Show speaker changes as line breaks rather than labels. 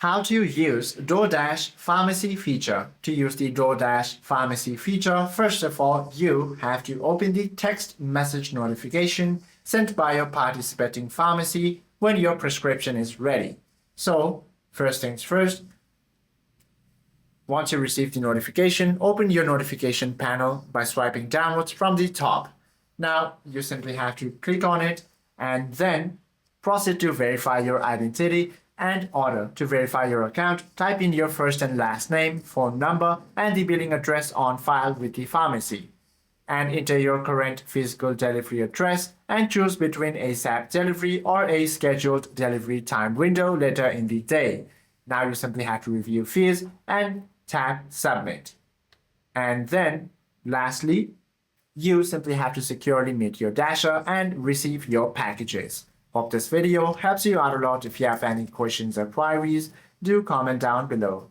How to use DoorDash Pharmacy feature. To use the DoorDash Pharmacy feature, first of all, you have to open the text message notification sent by your participating pharmacy when your prescription is ready. So, first things first, once you receive the notification, open your notification panel by swiping downwards from the top. Now, you simply have to click on it and then proceed to verify your identity and order. To verify your account, type in your first and last name, phone number, and the billing address on file with the pharmacy. And enter your current physical delivery address and choose between ASAP delivery or a scheduled delivery time window later in the day. Now you simply have to review fees and tap submit. And then, lastly, you simply have to securely meet your dasher and receive your packages. Hope this video helps you out a lot. If you have any questions or queries, do comment down below.